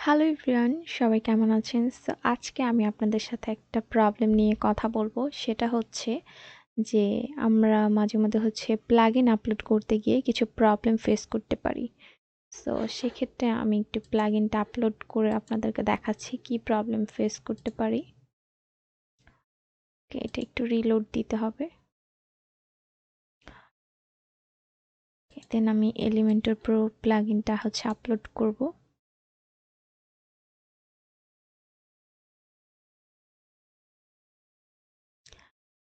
Hello everyone, সবাই কেমন আছেন? সো আজকে আমি আপনাদের সাথে একটা প্রবলেম নিয়ে কথা বলবো। সেটা হচ্ছে যে আমরা মাঝে মধ্যে প্লাগইন আপলোড করতে গিয়ে কিছু প্রবলেম ফেস করতে পারি। সো সেক্ষেত্রে আমি একটু প্লাগইনটা আপলোড করে আপনাদেরকে দেখাচ্ছি কি প্রবলেম ফেস করতে পারি। এটা একটু রিলোড দিতে হবে। দেন আমি এলিমেন্টর প্রো প্লাগইনটা আপলোড করব।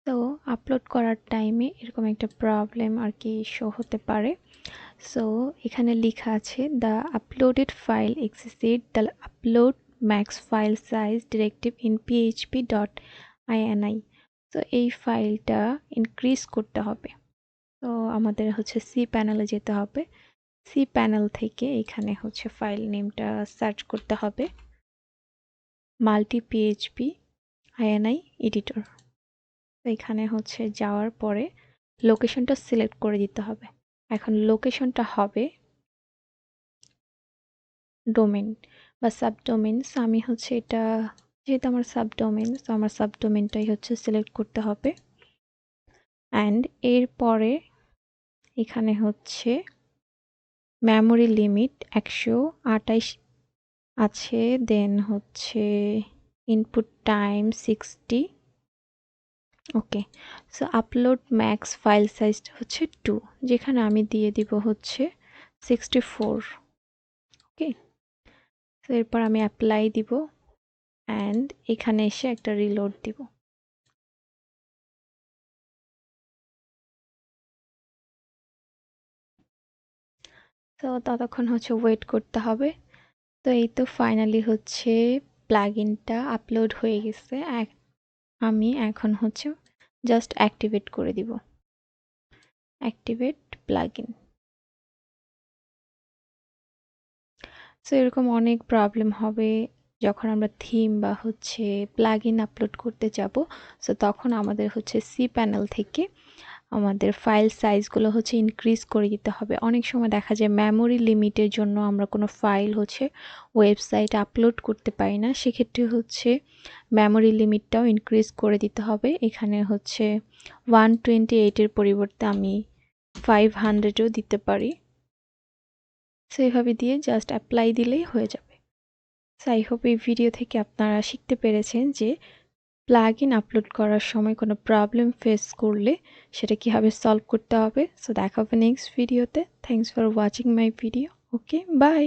তো আপলোড করার টাইমে এরকম একটা প্রবলেম আর কি শো হতে পারে। সো এখানে লেখা আছে the uploaded file exceeds the upload max file size directive in php.ini। তো এই ফাইলটা ইনক্রিজ করতে হবে। তো আমাদের সি প্যানেলে যেতে হবে। সি প্যানেল থেকে এখানে ফাইল নেমটা সার্চ করতে হবে মাল্টি পিএইচপি আইএনআই এডিটর। তো এখানে যাওয়ার পরে লোকেশনটা সিলেক্ট করে দিতে হবে। এখন লোকেশনটা হবে ডোমেন বা সাবডোমেন। সো আমি এটা যেহেতু আমার সাবডোমেন, সো আমার সাবডোমেনটাই সিলেক্ট করতে হবে। অ্যান্ড এরপরে এখানে মেমোরি লিমিট 128 আছে। দেন ইনপুট টাইম 60। ওকে, সো আপলোড ম্যাক্স ফাইল সাইজটা 2, যেখানে আমি দিয়ে দিব 64। ওকে, তো এরপর আমি অ্যাপ্লাই দিব অ্যান্ড এখানে এসে একটা রিলোড দিব। তো ততক্ষণ ওয়েট করতে হবে। তো এই তো ফাইনালি প্লাগইনটা আপলোড হয়ে গেছে। আমি এখন জাস্ট অ্যাক্টিভেট করে দিব। Activate plugin. সো এরকম অনেক প্রবলেম হবে যখন আমরা থিম বা প্লাগইন আপলোড করতে যাব। সো তখন আমাদের সি প্যানেল থেকে আমাদের ফাইল সাইজগুলো ইনক্রিজ করে দিতে হবে। অনেক সময় দেখা যায় মেমোরি লিমিটের জন্য আমরা কোনো ফাইল ওয়েবসাইটে আপলোড করতে পারি না। সেক্ষেত্রে মেমোরি লিমিটটাও ইনক্রিজ করে দিতে হবে। এখানে 128-এর পরিবর্তে আমি 500-ও দিতে পারি। সো এইভাবে দিয়ে জাস্ট অ্যাপ্লাই দিলেই হয়ে যাবে। সো আই হোপ এই ভিডিও থেকে আপনারা শিখতে পেরেছেন যে প্লাগইন আপলোড করার সময় কোনো প্রবলেম ফেস করলে সেটা কিভাবে সলভ করতে হবে। সো দেখা হবে নেক্সট ভিডিওতে। Thanks for watching my video. Okay, by.